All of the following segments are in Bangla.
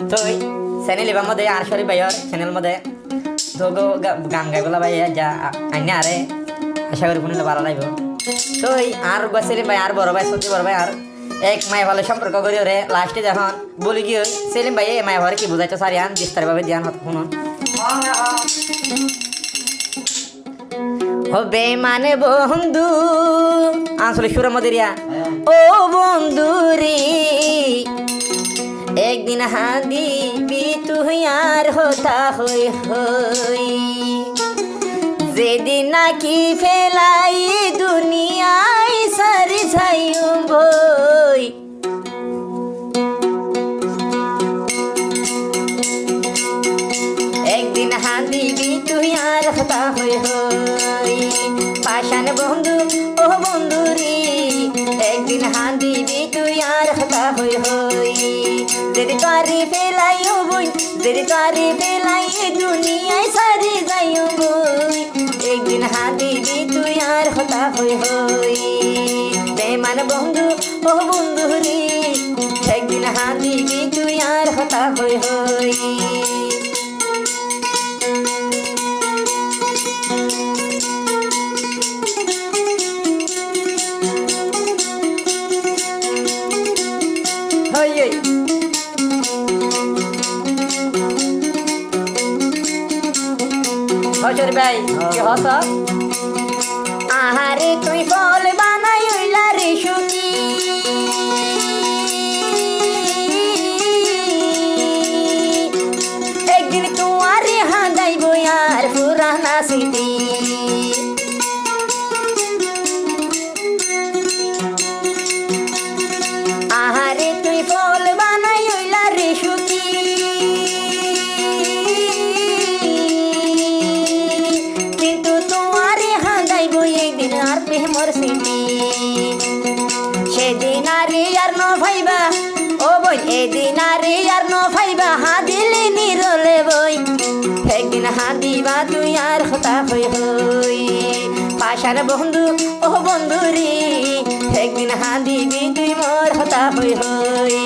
তো চ্যানেল এবার মধ্যে আর শরীফ ভাইয়ের চ্যানেল মধ্যে তো গান গাইবলা ভাই যা আইনা আরে আশা করি শুনিলে ভালো লাগবে। তো আর সেলিম ভাই আর বড় ভাই সত্যি বড় ভাই আর এক মায়া ভালো সম্পর্ক করি ওরে লাস্টে যখন বলি কি সেলিম ভাই মায়া ভাইয়ের কি বুঝাইতো সারি আন বিস্তারিতভাবে ধ্যান হত শুনুন। হবে মানে বন্ধু আসলে সুরমদিরিয়া ও বন্ধু রে একদিন হাদিবি তুই আর হতা হই হই যেদিন নাকি ফেলাই দুনিয়ায় সারি যাইও বই একদিন হাদিবি তুই আর হতা হই হই পাশান বন্ধু ও বন্ধু রে একদিন হাদিবি তুই আর হতা হই হই যদি তারি ফেলাইও বই যদি তারি ফেলাই দুনিয়ায় সারি যাইও বই একদিন হাদিবি তুই আর হতা হই হই বেমান বন্ধু ও বন্ধু রে একদিন হাদিবি তুই আর হতা হই হই। শরীফ ভাই কি হস আহারে তুই ফল বানাই হইলা রে সুখী একদিন তোমার হাঁদাইব আর পুরানা স্মৃতি আহারে তুই ফল বানাই হইলা রে সুখী প্রেমর স্মৃতি সেদিন আরে আর ন ভাইবা ও বই এদিন আরে আর ন ভাইবা হাদিলে নিরলে বই একদিন হাদিবা তুই আর হতা হই হই পাশার বন্ধু ও বন্ধু রে একদিন হাদিবি তুই মোর হতা হই হই।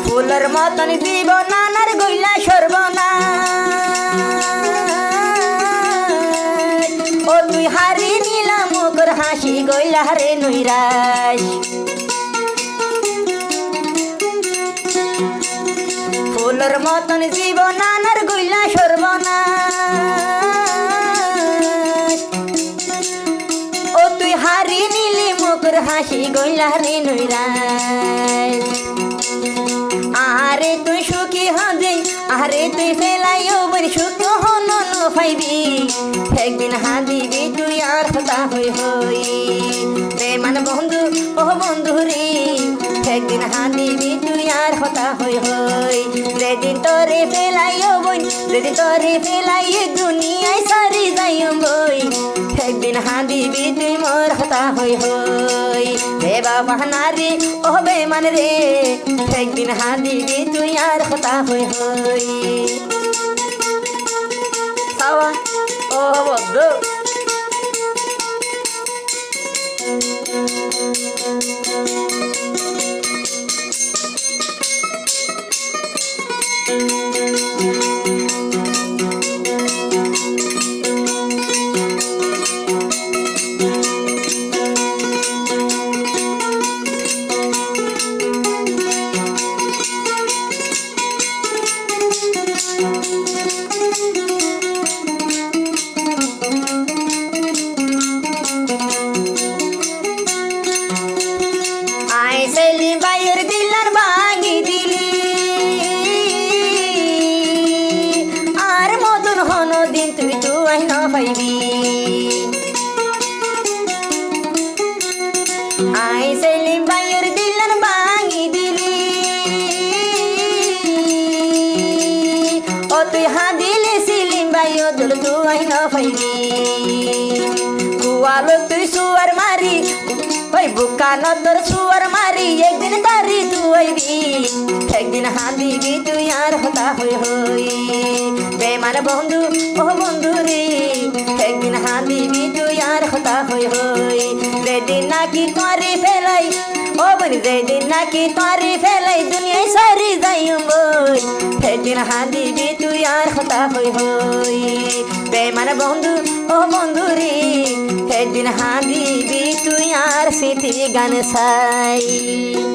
ফুলের মতন দিব নানার গইলা সর্বনা ও তুই হারি নীলা মুখর হাসি গইলা রে নৈরাশ ফুলের মতন জীব নানার গইলা সর্বনা ও তুই হারি নীলি মুখর হাসি গইলা রে নৈরাশ আরে তুই সুখী হবে আরে তুই ফেলাইও বই সুখ হন পাইবি একদিন হাদিবি তুই আর হতা হই হই বেমান বন্ধু ও বন্ধু রে একদিন হাদিবি তুই আর হতা হই হই যেদিন তোরে ফেলাইও বই যেদিন তোরে ফেলাই দুনিয়ায় সারি যাইও বই একদিন হাদিবি তুই মোর হতা হই হই হে বাবা নারী ও বেমান রে একদিন হাদিবি তুই আর হতা হই হই। ও বন্ধু সেলিম ভাইয়ের দিলার ভাঙি দিলি আর মতন হন দিন তুই তুই না পাইবি আই সেলিম ভাইয়ের দিলার ভাঙি দিলি ও তুই হাদিলে সেলিম ভাইও দল তুই না পাইবি কুয়ালো তুই সুয়ার মারি ওই বুকা নদর সুয়ার মারি একদিন বন্ধু ও বন্ধু রে একদিন হাদিবি তুই আর হতা হই হই যেদিন নাকি তোরে ফেলাই ও বনি যেদিন নাকি তোরে ফেলাই দুনিয়ায় সারি যাইম বই সেদিন হাদিবি তুই আর হতা হই হই বেমান বন্ধু ও বন্ধু রে একদিন হাদিবি তুই আর স্মৃতি গান ছাই